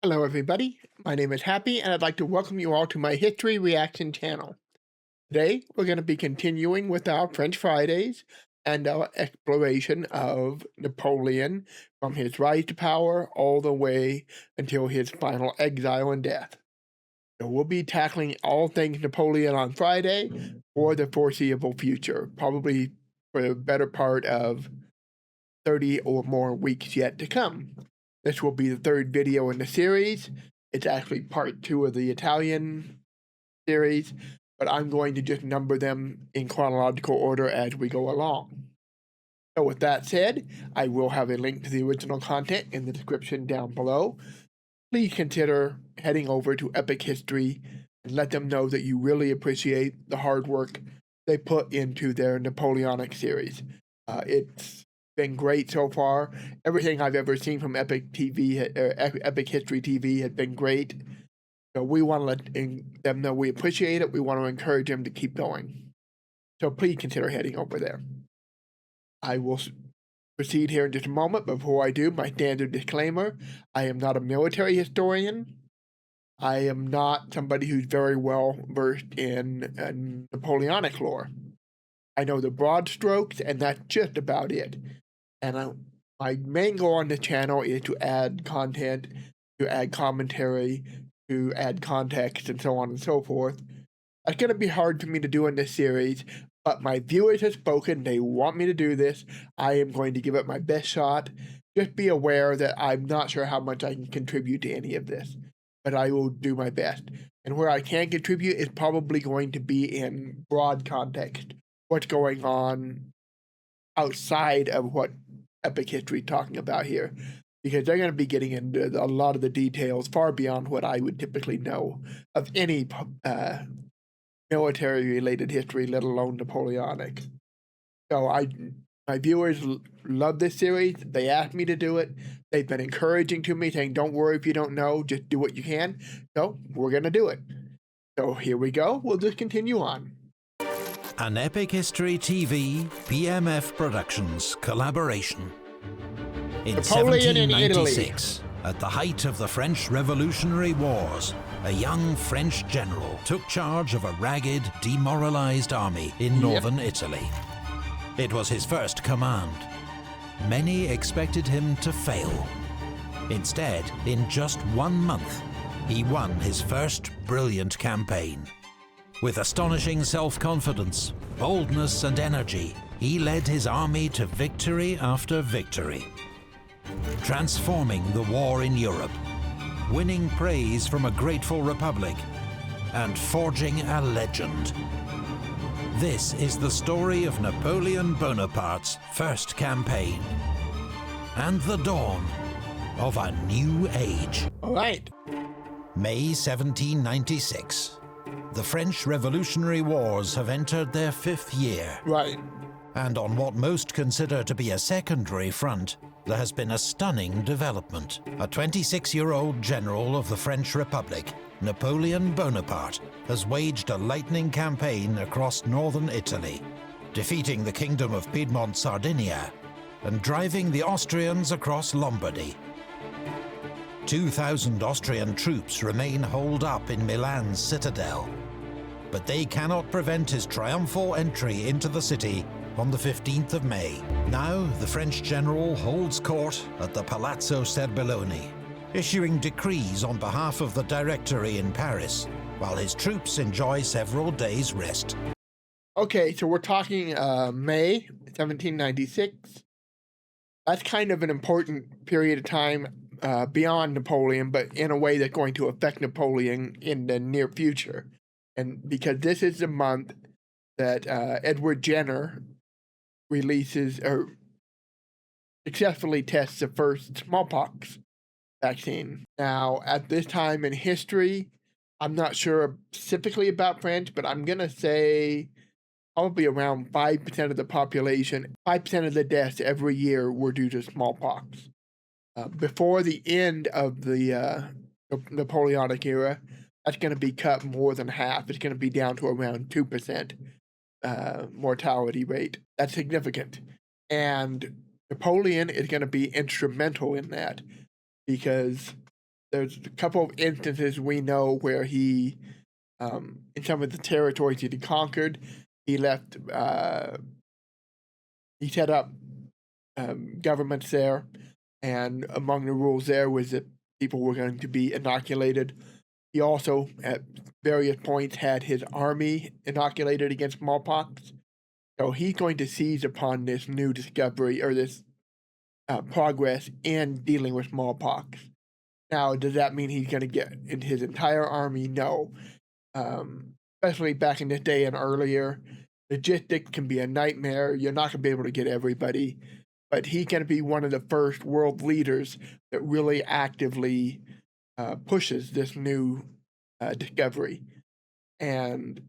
Hello everybody, my name is Happy and I'd like to welcome you all to my History Reaction channel. Today we're going to be continuing with our French Fridays and our exploration of Napoleon from his rise to power all the way until his final exile and death. So we'll be tackling all things Napoleon on Friday for the foreseeable future, probably for the better part of 30 or more weeks yet to come. This will be the third video in the series. It's actually part 2 of the Italian series, but I'm going to just number them in chronological order as we go along. So with that said, I will have a link to the original content in the description down below. Please consider heading over to Epic History and let them know that you really appreciate the hard work they put into their Napoleonic series. It's been great so far. Everything I've ever seen from Epic TV, Epic History TV has been great. So we want to let them know we appreciate it. We want to encourage them to keep going. So please consider heading over there. I will proceed here in just a moment. Before I do, my standard disclaimer: I am not a military historian. I am not somebody who's very well versed in Napoleonic lore. I know the broad strokes, and that's just about it. And my main goal on the channel is to add content, to add commentary, to add context, and so on and so forth. That's going to be hard for me to do in this series, but my viewers have spoken. They want me to do this. I am going to give it my best shot. Just be aware that I'm not sure how much I can contribute to any of this, but I will do my best. And where I can contribute is probably going to be in broad context. What's going on outside of what Epic History is talking about here, because they're going to be getting into a lot of the details far beyond what I would typically know of any military-related history, let alone Napoleonic. So my viewers love this series. They asked me to do it. They've been encouraging to me, saying, don't worry if you don't know, just do what you can. So we're going to do it. So here we go. We'll just continue on. An Epic History TV PMF Productions collaboration. In Napoleon in 1796, at the height of the French Revolutionary Wars, a young French general took charge of a ragged, demoralized army in northern Italy. It was his first command. Many expected him to fail. Instead, in just 1 month, he won his first brilliant campaign. With astonishing self-confidence, boldness and energy, he led his army to victory after victory, transforming the war in Europe, winning praise from a grateful republic, and forging a legend. This is the story of Napoleon Bonaparte's first campaign, and the dawn of a new age. All right. May 1796. The French Revolutionary Wars have entered their 5th year. Right. And on what most consider to be a secondary front, there has been a stunning development. A 26-year-old general of the French Republic, Napoleon Bonaparte, has waged a lightning campaign across northern Italy, defeating the Kingdom of Piedmont, Sardinia, and driving the Austrians across Lombardy. 2,000 Austrian troops remain holed up in Milan's citadel, but they cannot prevent his triumphal entry into the city on the 15th of May. Now the French general holds court at the Palazzo Serbelloni, issuing decrees on behalf of the Directory in Paris, while his troops enjoy several days' rest. Okay, so we're talking May 1796. That's kind of an important period of time beyond Napoleon, but in a way that's going to affect Napoleon in the near future. And because this is the month that Edward Jenner releases or successfully tests the first smallpox vaccine. Now, at this time in history, I'm not sure specifically about France, but I'm going to say probably around 5% of the population, 5% of the deaths every year were due to smallpox. Before the end of the Napoleonic era, that's going to be cut more than half. It's going to be down to around 2% mortality rate. That's significant. And Napoleon is going to be instrumental in that, because there's a couple of instances we know where he, in some of the territories that he conquered, he left, he set up governments there, and among the rules there was that people were going to be inoculated. He also, at various points, had his army inoculated against smallpox. So he's going to seize upon this new discovery, or this progress in dealing with smallpox. Now, does that mean he's going to get in his entire army? No. Especially back in this day and earlier, logistics can be a nightmare. You're not going to be able to get everybody. But he's going to be one of the first world leaders that really actively pushes this new discovery. And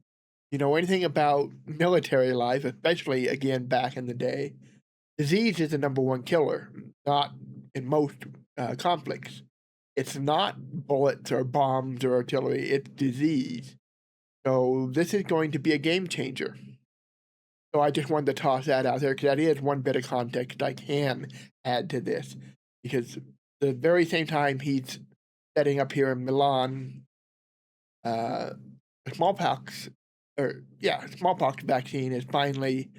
you know anything about military life, especially, again, back in the day, disease is the #1 killer, not in most conflicts. It's not bullets or bombs or artillery, it's disease. So this is going to be a game changer. So I just wanted to toss that out there because that is one bit of context I can add to this. Because the very same time he's setting up here in Milan, smallpox vaccine has finally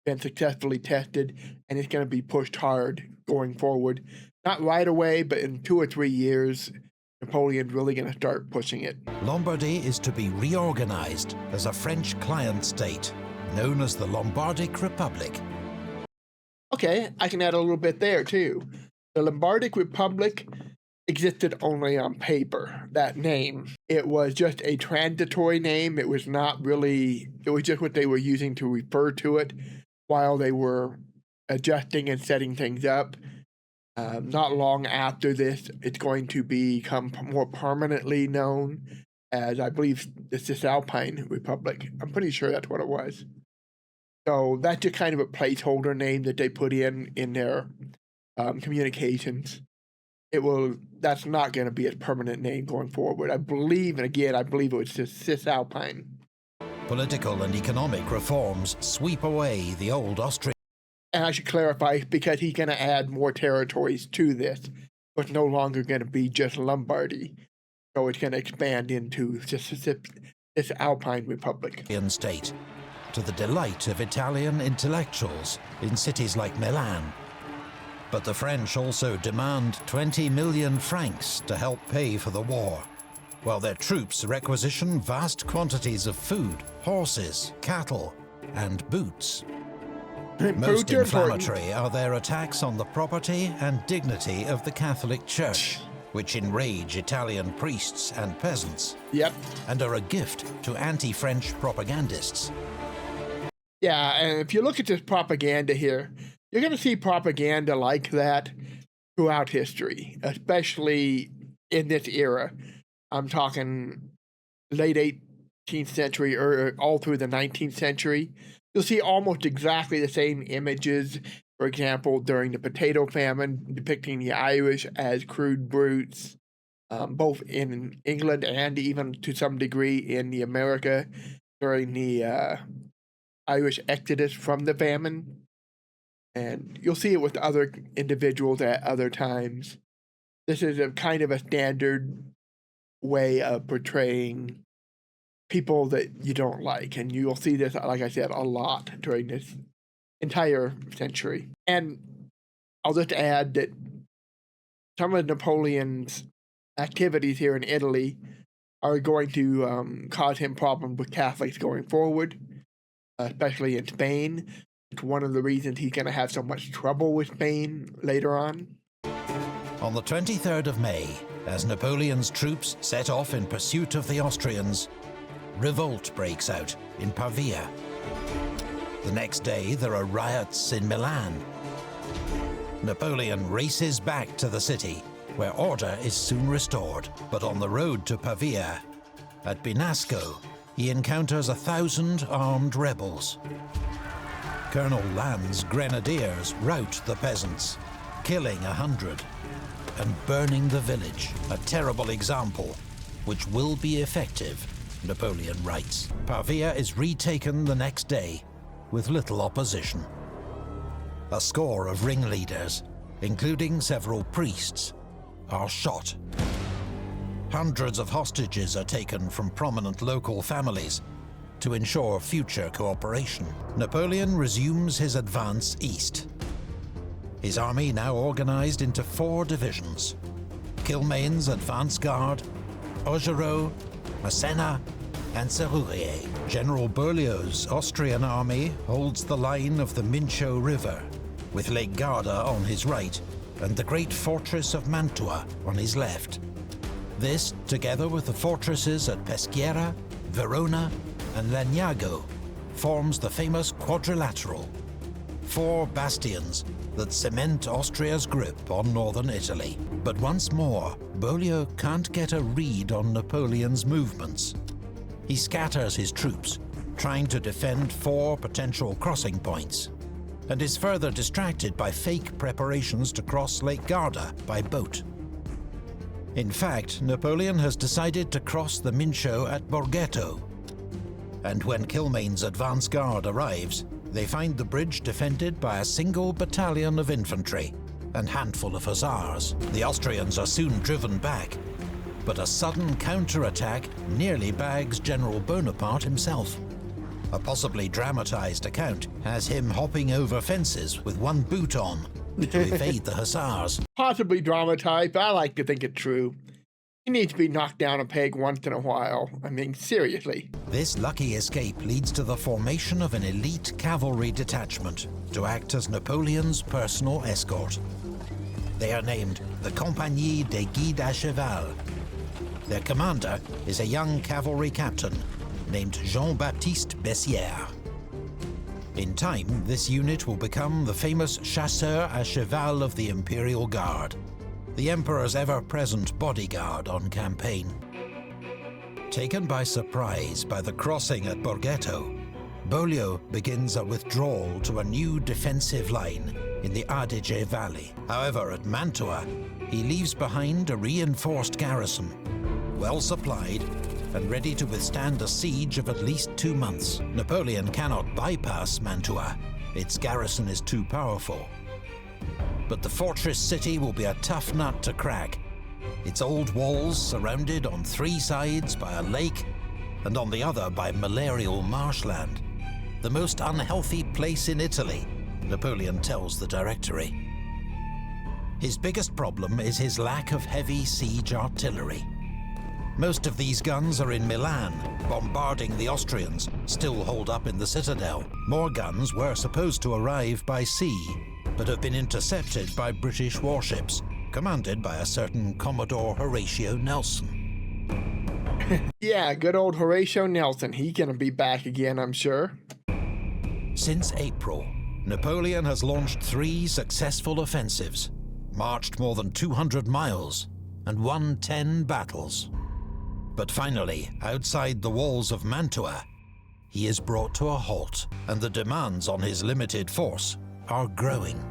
been successfully tested, and it's going to be pushed hard going forward. Not right away, but in 2 or 3 years, Napoleon's really going to start pushing it. Lombardy is to be reorganized as a French client state, known as the Lombardic Republic. Okay, I can add a little bit there too. The Lombardic Republic existed only on paper, that name. It was just a transitory name. It was not really, it was just what they were using to refer to it while they were adjusting and setting things up. Not long after this, it's going to become more permanently known as, I believe, the Cisalpine Republic. I'm pretty sure that's what it was. So that's just kind of a placeholder name that they put in their communications. That's not going to be a permanent name going forward. I believe it was just Cisalpine. Political and economic reforms sweep away the old Austrian. And I should clarify, because he's going to add more territories to this, but it's no longer going to be just Lombardy. So it's going to expand into this Alpine Republic. State, to the delight of Italian intellectuals in cities like Milan. But the French also demand 20 million francs to help pay for the war, while their troops requisition vast quantities of food, horses, cattle, and boots. Most inflammatory are their attacks on the property and dignity of the Catholic Church, which enrage Italian priests and peasants, and are a gift to anti-French propagandists. Yeah, and if you look at this propaganda here, you're going to see propaganda like that throughout history, especially in this era. I'm talking late 18th century or all through the 19th century. You'll see almost exactly the same images, for example, during the potato famine, depicting the Irish as crude brutes, both in England and even to some degree in America during the Irish exodus from the famine. And you'll see it with other individuals at other times. This is a kind of a standard way of portraying people that you don't like. And you'll see this, like I said, a lot during this entire century. And I'll just add that some of Napoleon's activities here in Italy are going to cause him problems with Catholics going forward, especially in Spain. It's one of the reasons he's going to have so much trouble with Spain later on. On the 23rd of May, as Napoleon's troops set off in pursuit of the Austrians, revolt breaks out in Pavia. The next day, there are riots in Milan. Napoleon races back to the city, where order is soon restored. But on the road to Pavia, at Binasco, he encounters 1,000 armed rebels. Colonel Lannes' grenadiers rout the peasants, killing 100 and burning the village, a terrible example which will be effective, Napoleon writes. Pavia is retaken the next day with little opposition. A score of ringleaders, including several priests, are shot. Hundreds of hostages are taken from prominent local families to ensure future cooperation. Napoleon resumes his advance east. His army now organized into 4 divisions: Kilmain's advance guard, Augereau, Massena, and Serrurier. General Berlioz's Austrian army holds the line of the Mincio River, with Lake Garda on his right and the great fortress of Mantua on his left. This, together with the fortresses at Peschiera, Verona, and Lagnago, forms the famous quadrilateral, 4 bastions that cement Austria's grip on northern Italy. But once more, Beaulieu can't get a read on Napoleon's movements. He scatters his troops, trying to defend 4 potential crossing points, and is further distracted by fake preparations to cross Lake Garda by boat. In fact, Napoleon has decided to cross the Mincio at Borghetto, and when Kilmain's advance guard arrives, they find the bridge defended by a single battalion of infantry and handful of hussars. The Austrians are soon driven back, but a sudden counterattack nearly bags General Bonaparte himself. A possibly dramatized account has him hopping over fences with one boot on to evade the hussars. Possibly dramatized, but I like to think it's true. He needs to be knocked down a peg once in a while. I mean, seriously. This lucky escape leads to the formation of an elite cavalry detachment to act as Napoleon's personal escort. They are named the Compagnie des Guides à Cheval. Their commander is a young cavalry captain named Jean-Baptiste Bessières. In time, this unit will become the famous Chasseurs à Cheval of the Imperial Guard, the Emperor's ever-present bodyguard on campaign. Taken by surprise by the crossing at Borghetto, Beaulieu begins a withdrawal to a new defensive line in the Adige Valley. However, at Mantua, he leaves behind a reinforced garrison, well supplied and ready to withstand a siege of at least 2 months. Napoleon cannot bypass Mantua. Its garrison is too powerful. But the fortress city will be a tough nut to crack. Its old walls surrounded on 3 sides by a lake and on the other by malarial marshland. The most unhealthy place in Italy, Napoleon tells the Directory. His biggest problem is his lack of heavy siege artillery. Most of these guns are in Milan, bombarding the Austrians, still holed up in the citadel. More guns were supposed to arrive by sea, but have been intercepted by British warships, commanded by a certain Commodore Horatio Nelson. Yeah, good old Horatio Nelson. He's gonna be back again, I'm sure. Since April, Napoleon has launched 3 successful offensives, marched more than 200 miles, and won 10 battles. But finally, outside the walls of Mantua, he is brought to a halt, and the demands on his limited force are growing.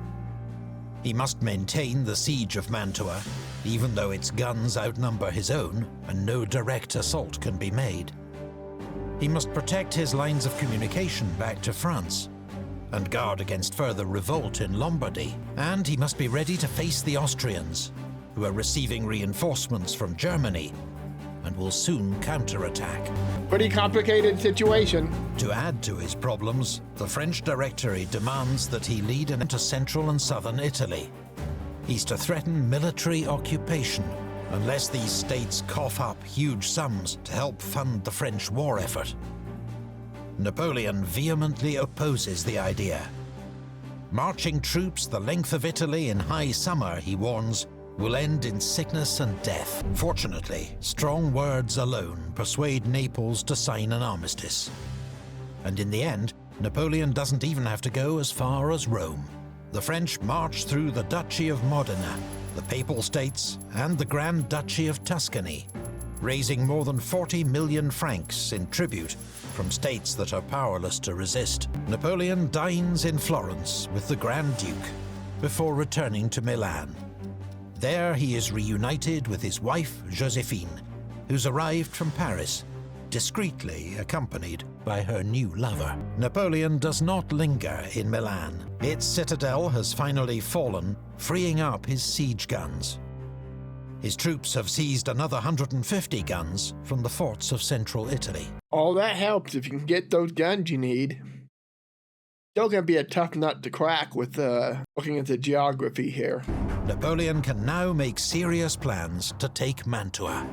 He must maintain the siege of Mantua, even though its guns outnumber his own and no direct assault can be made. He must protect his lines of communication back to France, and guard against further revolt in Lombardy. And he must be ready to face the Austrians, who are receiving reinforcements from Germany and will soon counterattack. Pretty complicated situation. To add to his problems, the French Directory demands that he lead into central and southern Italy. He's to threaten military occupation unless these states cough up huge sums to help fund the French war effort. Napoleon vehemently opposes the idea. Marching troops the length of Italy in high summer, he warns, will end in sickness and death. Fortunately, strong words alone persuade Naples to sign an armistice. And in the end, Napoleon doesn't even have to go as far as Rome. The French march through the Duchy of Modena, the Papal States, and the Grand Duchy of Tuscany, raising more than 40 million francs in tribute from states that are powerless to resist. Napoleon dines in Florence with the Grand Duke before returning to Milan. There he is reunited with his wife, Josephine, who's arrived from Paris, discreetly accompanied by her new lover. Napoleon does not linger in Milan. Its citadel has finally fallen, freeing up his siege guns. His troops have seized another 150 guns from the forts of central Italy. All that helps if you can get those guns you need. Still gonna be a tough nut to crack with looking at the geography here. Napoleon can now make serious plans to take Mantua.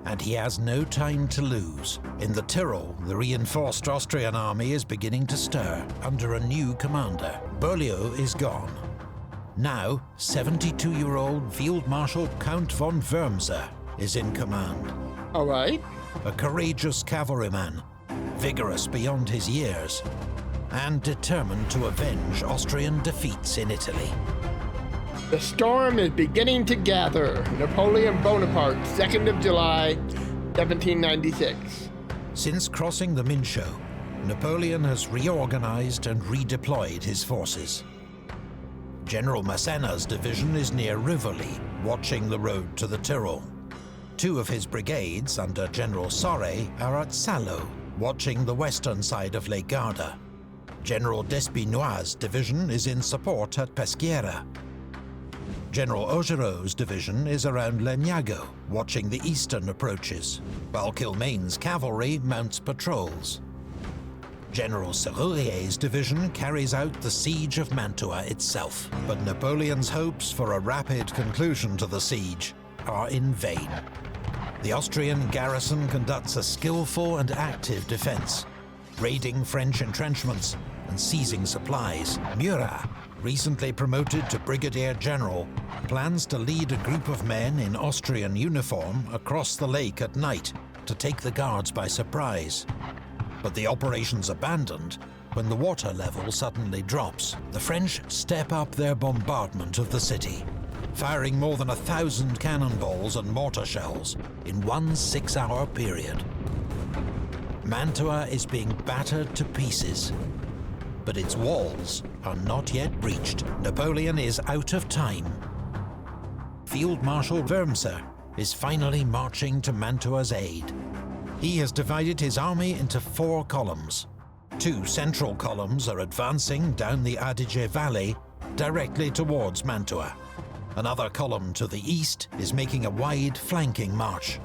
And he has no time to lose. In the Tyrol, the reinforced Austrian army is beginning to stir under a new commander. Berlioz is gone. Now, 72-year-old Field Marshal Count von Wurmser is in command. All right. A courageous cavalryman, vigorous beyond his years, and determined to avenge Austrian defeats in Italy. The storm is beginning to gather. Napoleon Bonaparte, 2nd of July, 1796. Since crossing the Mincio, Napoleon has reorganized and redeployed his forces. General Massena's division is near Rivoli, watching the road to the Tyrol. Two of his brigades, under General Sorre, are at Salo, watching the western side of Lake Garda. General Despinois' division is in support at Peschiera. General Augereau's division is around Legnago, watching the eastern approaches, while Kilmain's cavalry mounts patrols. General Serrurier's division carries out the siege of Mantua itself, but Napoleon's hopes for a rapid conclusion to the siege are in vain. The Austrian garrison conducts a skillful and active defense, raiding French entrenchments and seizing supplies. Murat, recently promoted to brigadier general, plans to lead a group of men in Austrian uniform across the lake at night to take the guards by surprise. But the operation's abandoned when the water level suddenly drops. The French step up their bombardment of the city, firing more than 1,000 cannonballs and mortar shells in one 6-hour period. Mantua is being battered to pieces, but its walls are not yet breached. Napoleon is out of time. Field Marshal Wurmser is finally marching to Mantua's aid. He has divided his army into 4 columns. 2 central columns are advancing down the Adige Valley directly towards Mantua. Another column to the east is making a wide flanking march,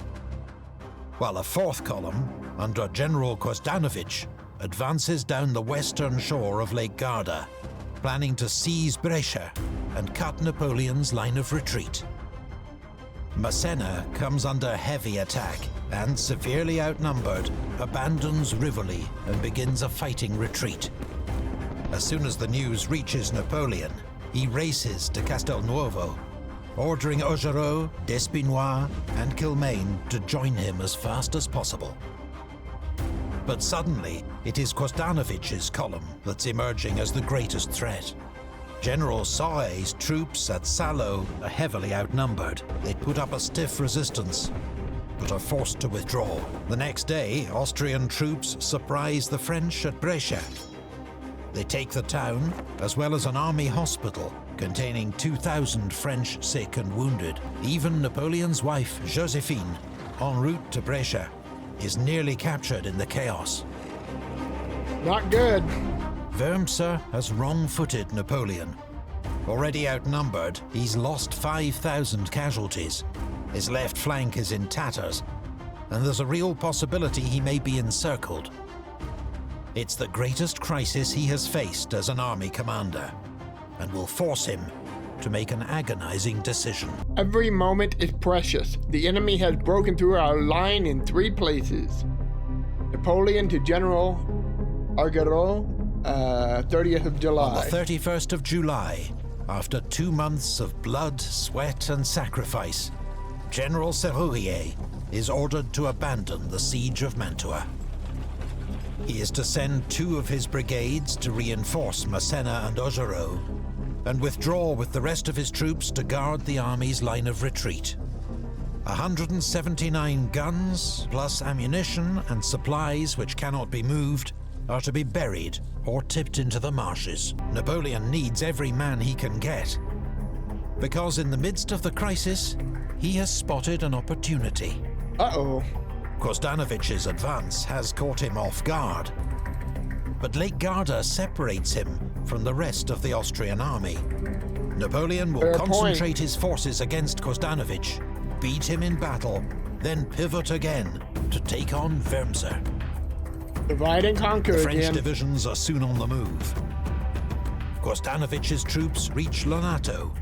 while a 4th column, under General Kostanovic, advances down the western shore of Lake Garda, planning to seize Brescia and cut Napoleon's line of retreat. Massena comes under heavy attack and, severely outnumbered, abandons Rivoli and begins a fighting retreat. As soon as the news reaches Napoleon, he races to Castelnuovo, ordering Augereau, Despinois, and Kilmain to join him as fast as possible. But suddenly, it is Kostanovic's column that's emerging as the greatest threat. General Sorre's troops at Salo are heavily outnumbered. They put up a stiff resistance, but are forced to withdraw. The next day, Austrian troops surprise the French at Brescia. They take the town, as well as an army hospital containing 2,000 French sick and wounded. Even Napoleon's wife, Josephine, en route to Brescia, is nearly captured in the chaos. Not good. Wurmser has wrong-footed Napoleon. Already outnumbered, he's lost 5,000 casualties. His left flank is in tatters, and there's a real possibility he may be encircled. It's the greatest crisis he has faced as an army commander, and will force him to make an agonizing decision. Every moment is precious. The enemy has broken through our line in 3 places. Napoleon to General Augereau, 30th of July. On the 31st of July, after 2 months of blood, sweat, and sacrifice, General Serrurier is ordered to abandon the siege of Mantua. He is to send 2 of his brigades to reinforce Massena and Augereau, and withdraw with the rest of his troops to guard the army's line of retreat. 179 guns, plus ammunition and supplies which cannot be moved, are to be buried or tipped into the marshes. Napoleon needs every man he can get, because in the midst of the crisis, he has spotted an opportunity. Uh-oh. Kostanovic's advance has caught him off guard, but Lake Garda separates him from the rest of the Austrian army. Napoleon will concentrate his forces against Kostanovic beat him in battle, then pivot again to take on Wurmser. Divide and conquer The French again. divisions are soon on the move. Kostanovich's troops reach Lonato,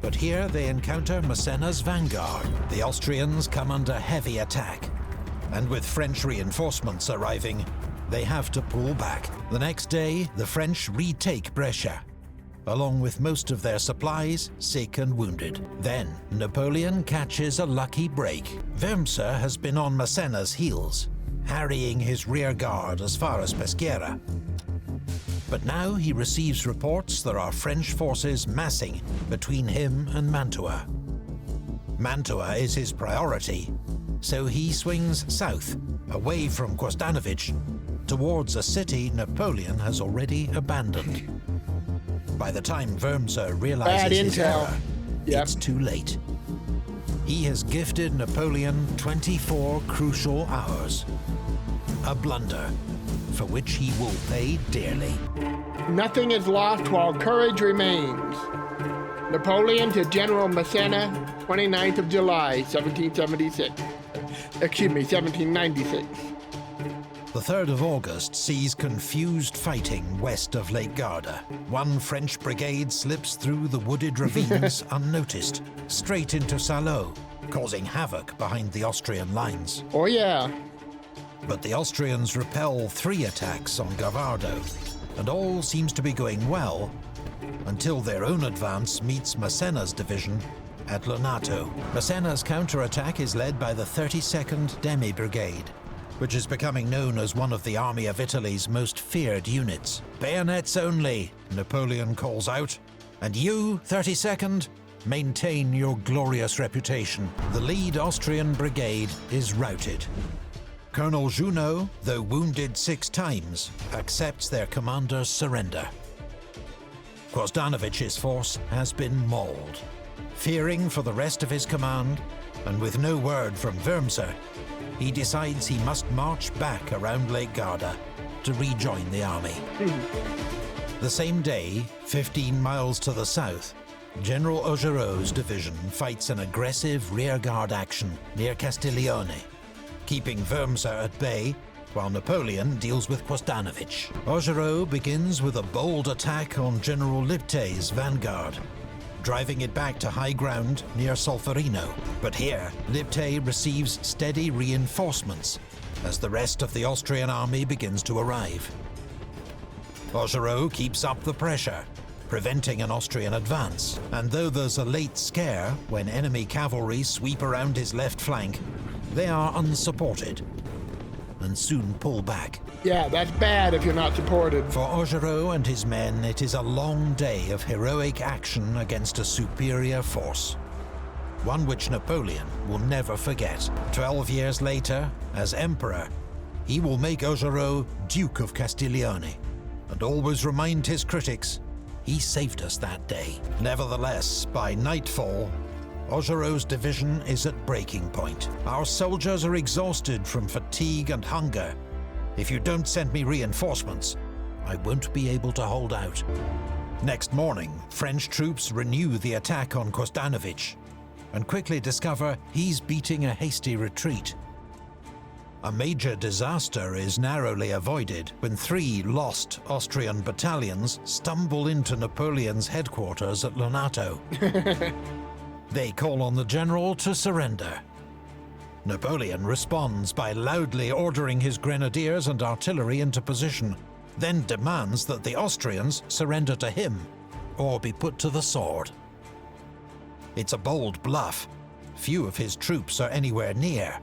but here they encounter Massena's vanguard. The Austrians come under heavy attack, and with French reinforcements arriving, they have to pull back. The next day, the French retake Brescia, along with most of their supplies, sick and wounded. Then, Napoleon catches a lucky break. Wurmser has been on Massena's heels, harrying his rear guard as far as Peschiera. But now he receives reports there are French forces massing between him and Mantua. Mantua is his priority, so he swings south, away from Kostanovich, towards a city Napoleon has already abandoned. By the time Wurmser realizes his error, it's too late. He has gifted Napoleon 24 crucial hours. A blunder, for which he will pay dearly. Nothing is lost while courage remains. Napoleon to General Massena, 29th of July, 1776. Excuse me, 1796. The 3rd of August sees confused fighting west of Lake Garda. One French brigade slips through the wooded ravines unnoticed, straight into Salo, causing havoc behind the Austrian lines. Oh yeah. But the Austrians repel 3 attacks on Gavardo, and all seems to be going well until their own advance meets Massena's division at Lonato. Massena's counterattack is led by the 32nd Demi Brigade, which is becoming known as one of the Army of Italy's most feared units. Bayonets only, Napoleon calls out, and you, 32nd, maintain your glorious reputation. The lead Austrian brigade is routed. Colonel Junot, though wounded 6 times, accepts their commander's surrender. Kostanovich's force has been mauled. Fearing for the rest of his command, and with no word from Wurmser, he decides he must march back around Lake Garda to rejoin the army. The same day, 15 miles to the south, General Augereau's division fights an aggressive rearguard action near Castiglione, keeping Wurmser at bay while Napoleon deals with Kostanovich. Augereau begins with a bold attack on General Liptay's vanguard, driving it back to high ground near Solferino. But here, Liptay receives steady reinforcements as the rest of the Austrian army begins to arrive. Augereau keeps up the pressure, preventing an Austrian advance, and though there's a late scare when enemy cavalry sweep around his left flank, they are unsupported and soon pull back. Yeah, that's bad if you're not supported. For Augereau and his men, it is a long day of heroic action against a superior force, one which Napoleon will never forget. 12 years later, as emperor, he will make Augereau Duke of Castiglione, and always remind his critics, he saved us that day. Nevertheless, by nightfall, Augereau's division is at breaking point. Our soldiers are exhausted from fatigue and hunger. If you don't send me reinforcements, I won't be able to hold out. Next morning, French troops renew the attack on Kostanovich and quickly discover he's beating a hasty retreat. A major disaster is narrowly avoided when 3 lost Austrian battalions stumble into Napoleon's headquarters at Lonato. They call on the general to surrender. Napoleon responds by loudly ordering his grenadiers and artillery into position, then demands that the Austrians surrender to him or be put to the sword. It's a bold bluff. Few of his troops are anywhere near.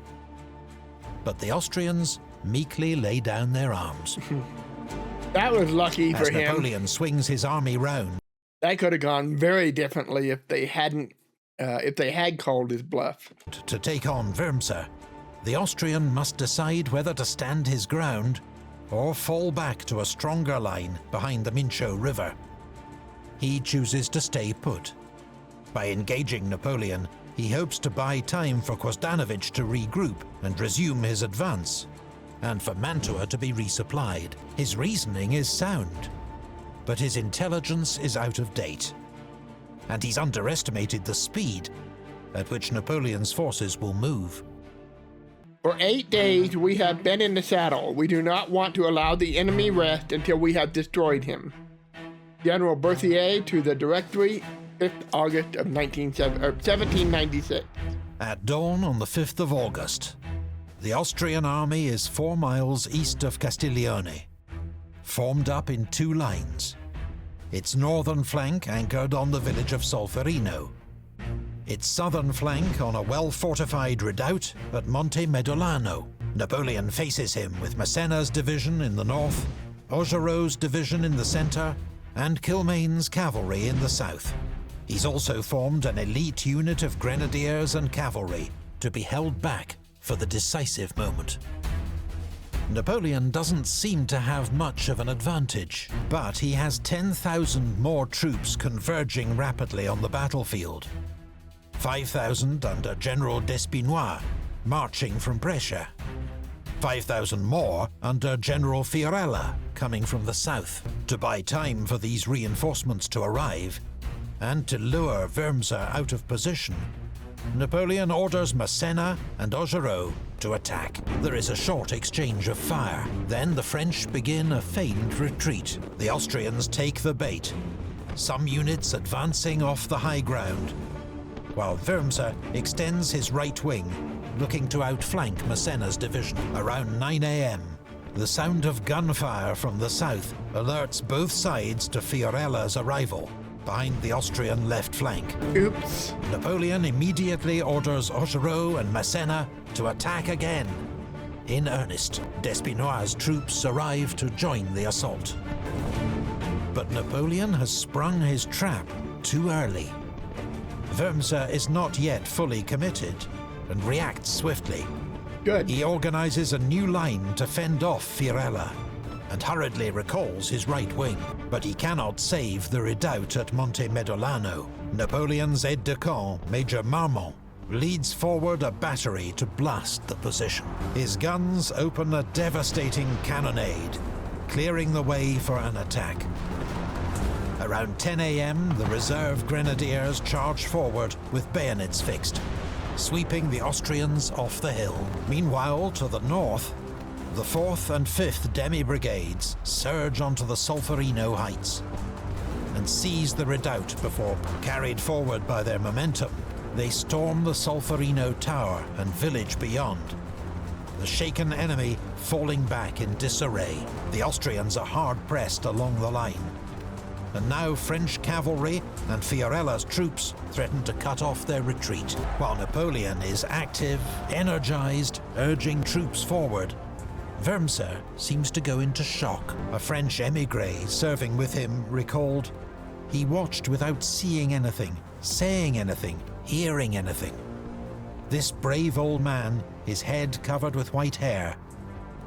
But the Austrians meekly lay down their arms. That was lucky for As him. Napoleon swings his army round. That could have gone very differently if they had called his bluff. To take on Wurmser, the Austrian must decide whether to stand his ground or fall back to a stronger line behind the Mincio River. He chooses to stay put. By engaging Napoleon, he hopes to buy time for Kostanovich to regroup and resume his advance, and for Mantua to be resupplied. His reasoning is sound, but his intelligence is out of date, and he's underestimated the speed at which Napoleon's forces will move. For 8 days we have been in the saddle. We do not want to allow the enemy rest until we have destroyed him. General Berthier to the Directory, 5th August of 1796. At dawn on the 5th of August, the Austrian army is 4 miles east of Castiglione, formed up in 2 lines. Its northern flank anchored on the village of Solferino, its southern flank on a well-fortified redoubt at Monte Medolano. Napoleon faces him with Massena's division in the north, Augereau's division in the centre, and Kilmain's cavalry in the south. He's also formed an elite unit of grenadiers and cavalry to be held back for the decisive moment. Napoleon doesn't seem to have much of an advantage, but he has 10,000 more troops converging rapidly on the battlefield. 5,000 under General Despinois, marching from Brescia. 5,000 more under General Fiorella, coming from the south. To buy time for these reinforcements to arrive, and to lure Wurmser out of position, Napoleon orders Massena and Augereau to attack. There is a short exchange of fire. Then the French begin a feigned retreat. The Austrians take the bait, some units advancing off the high ground, while Wurmser extends his right wing, looking to outflank Massena's division. Around 9 a.m., the sound of gunfire from the south alerts both sides to Fiorella's arrival behind the Austrian left flank. Oops. Napoleon immediately orders Augereau and Massena to attack again. In earnest, Despinois' troops arrive to join the assault. But Napoleon has sprung his trap too early. Wurmser is not yet fully committed and reacts swiftly. Good. He organizes a new line to fend off Fiorella and hurriedly recalls his right wing, but he cannot save the redoubt at Monte Medolano. Napoleon's aide-de-camp, Major Marmont, leads forward a battery to blast the position. His guns open a devastating cannonade, clearing the way for an attack. Around 10 a.m., the reserve grenadiers charge forward with bayonets fixed, sweeping the Austrians off the hill. Meanwhile, to the north, the 4th and 5th demi-brigades surge onto the Solferino heights and seize the redoubt before, carried forward by their momentum, they storm the Solferino tower and village beyond, the shaken enemy falling back in disarray. The Austrians are hard-pressed along the line, and now French cavalry and Fiorella's troops threaten to cut off their retreat, while Napoleon is active, energized, urging troops forward. Wurmser seems to go into shock. A French émigré serving with him recalled, "He watched without seeing anything, saying anything, hearing anything." This brave old man, his head covered with white hair,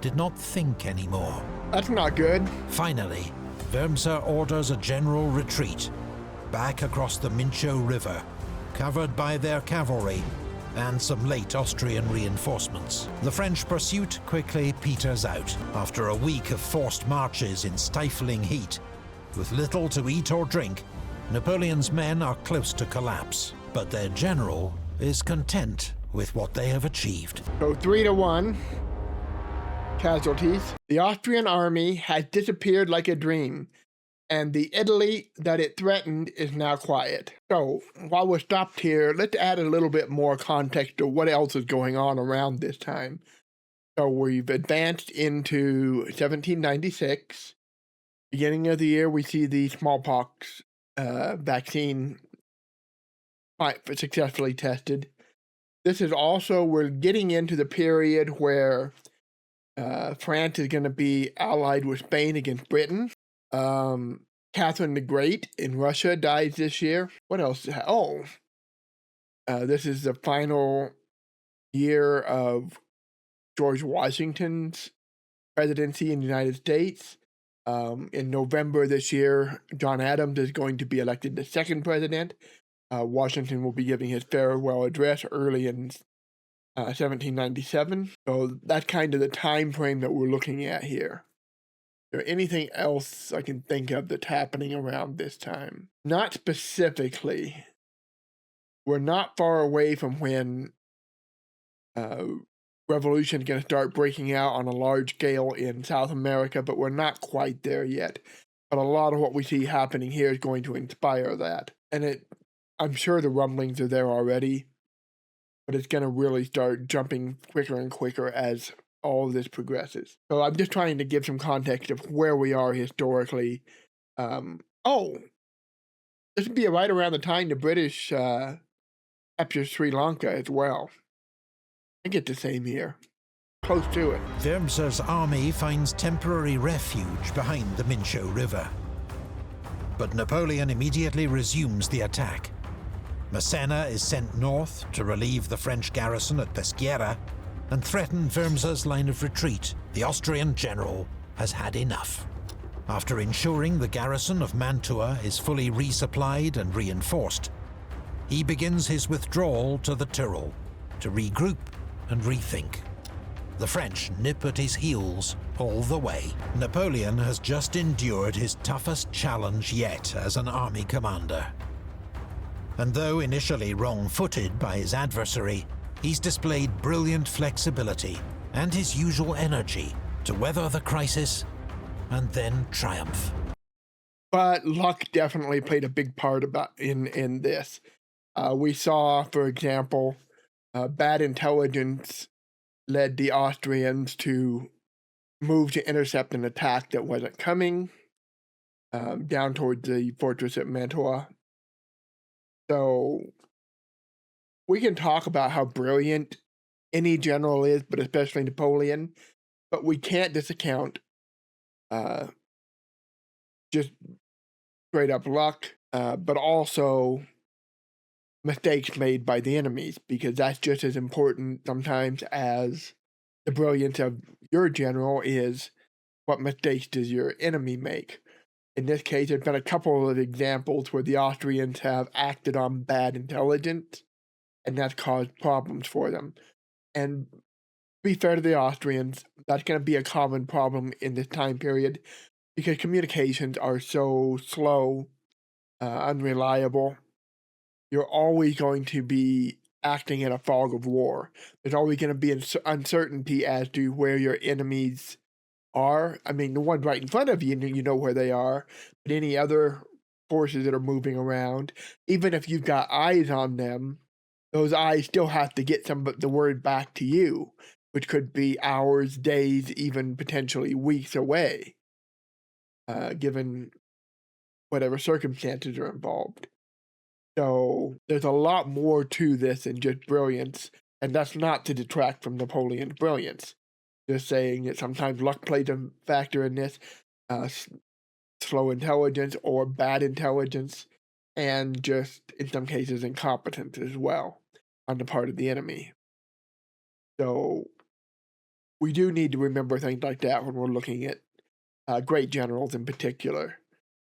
did not think anymore. That's not good. Finally, Wurmser orders a general retreat back across the Mincio River, covered by their cavalry and some late Austrian reinforcements. The French pursuit quickly peters out. After a week of forced marches in stifling heat, with little to eat or drink, Napoleon's men are close to collapse, but their general is content with what they have achieved. So 3-1 casualties. The Austrian army has disappeared like a dream, and the Italy that it threatened is now quiet. So while we're stopped here, let's add a little bit more context to what else is going on around this time. So we've advanced into 1796. Beginning of the year, we see the smallpox vaccine successfully tested. This is also, we're getting into the period where France is going to be allied with Spain against Britain. Catherine the Great in Russia dies this year. What else? This is the final year of George Washington's presidency in the United States. In November this year, John Adams is going to be elected the second president. Washington will be giving his farewell address early in 1797. So that's kind of the time frame that we're looking at here. Is there anything else I can think of that's happening around this time? Not specifically. we're not far away from when revolution is going to start breaking out on a large scale in South America, but we're not quite there yet. But a lot of what we see happening here is going to inspire that. And I'm sure the rumblings are there already, but it's going to really start jumping quicker and quicker as all of this progresses. So I'm just trying to give some context of where we are historically. Oh, this would be right around the time the British captured Sri Lanka as well. I get the same here. Close to it. Wurmser's army finds temporary refuge behind the Mincio River. But Napoleon immediately resumes the attack. Massena is sent north to relieve the French garrison at Peschiera and threaten Wurmser's line of retreat. The Austrian general has had enough. After ensuring the garrison of Mantua is fully resupplied and reinforced, he begins his withdrawal to the Tyrol to regroup and rethink. The French nip at his heels all the way. Napoleon has just endured his toughest challenge yet as an army commander. And though initially wrong-footed by his adversary, he's displayed brilliant flexibility and his usual energy to weather the crisis and then triumph. But luck definitely played a big part in this. We saw, for example, bad intelligence led the Austrians to move to intercept an attack that wasn't coming down towards the fortress at Mantua. So we can talk about how brilliant any general is, but especially Napoleon, but we can't discount just straight up luck, but also mistakes made by the enemies, because that's just as important sometimes as the brilliance of your general is what mistakes does your enemy make. In this case, there's been a couple of examples where the Austrians have acted on bad intelligence, and that's caused problems for them. And to be fair to the Austrians, that's going to be a common problem in this time period, because communications are so slow, unreliable. You're always going to be acting in a fog of war. There's always going to be uncertainty as to where your enemies are. I mean, the one right in front of you, you know where they are, but any other forces that are moving around, even if you've got eyes on them, those eyes still have to get some of the word back to you, which could be hours, days, even potentially weeks away, given whatever circumstances are involved. So there's a lot more to this than just brilliance, and that's not to detract from Napoleon's brilliance. Just saying that sometimes luck plays a factor in this, slow intelligence or bad intelligence, and just, in some cases, incompetence as well on the part of the enemy. So we do need to remember things like that when we're looking at great generals in particular.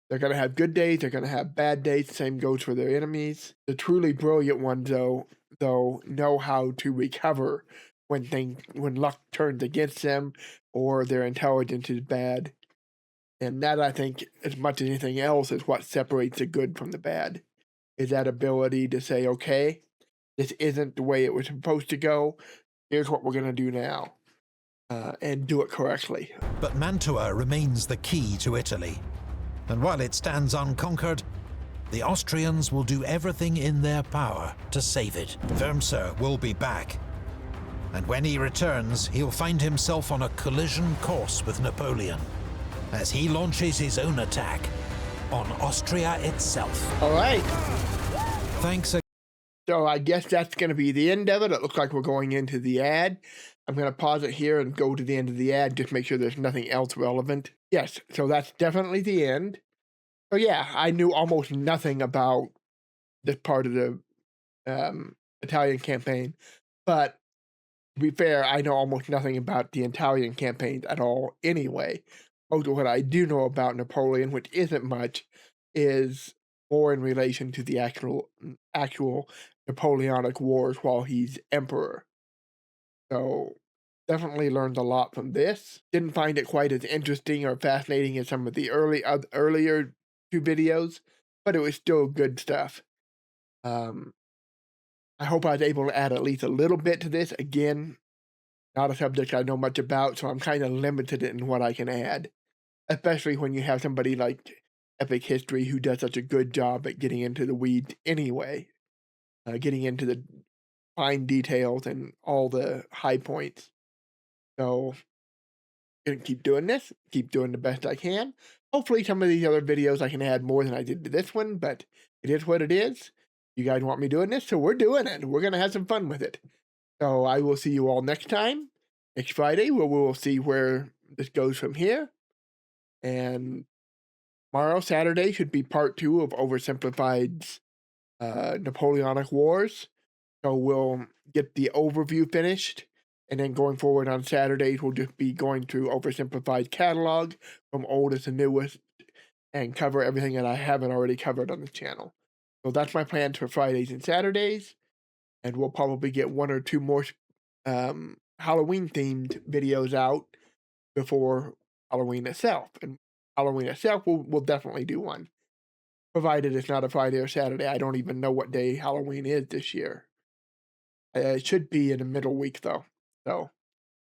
They're going to have good days, they're going to have bad days, the same goes for their enemies. The truly brilliant ones, though, know how to recover when luck turns against them or their intelligence is bad. And that, I think, as much as anything else, is what separates the good from the bad, is that ability to say, okay, this isn't the way it was supposed to go, here's what we're going to do now, and do it correctly. But Mantua remains the key to Italy. And while it stands unconquered, the Austrians will do everything in their power to save it. Wurmser will be back. And when he returns, he'll find himself on a collision course with Napoleon, as he launches his own attack on Austria itself. All right. Thanks. So I guess that's going to be the end of it. It looks like we're going into the ad. I'm going to pause it here and go to the end of the ad, just make sure there's nothing else relevant. Yes, so that's definitely the end. So yeah, I knew almost nothing about this part of the Italian campaign, but to be fair, I know almost nothing about the Italian campaigns at all anyway. Most of what I do know about Napoleon, which isn't much, is more in relation to the actual Napoleonic Wars while he's emperor. So definitely learned a lot from this. Didn't find it quite as interesting or fascinating as some of the earlier two videos, but it was still good stuff. I hope I was able to add at least a little bit to this. Again, not a subject I know much about, so I'm kind of limited in what I can add, especially when you have somebody like Epic History who does such a good job at getting into the weeds anyway, getting into the fine details and all the high points. So, gonna keep doing this, keep doing the best I can. Hopefully, some of these other videos I can add more than I did to this one, but it is what it is. You guys want me doing this, so we're doing it. We're gonna have some fun with it. So I will see you all next time, next Friday, where we will see where this goes from here. And tomorrow, Saturday, should be part 2 of Oversimplified's Napoleonic Wars. So we'll get the overview finished, and then going forward on Saturdays, we'll just be going through Oversimplified's catalog from oldest to newest and cover everything that I haven't already covered on the channel. So that's my plans for Fridays and Saturdays, and we'll probably get 1 or 2 more Halloween-themed videos out before Halloween itself. And Halloween itself, we'll definitely do one, provided it's not a Friday or Saturday. I don't even know what day Halloween is this year. It should be in the middle week, though. So,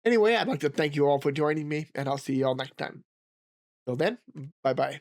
anyway, I'd like to thank you all for joining me, and I'll see you all next time. Till then, bye-bye.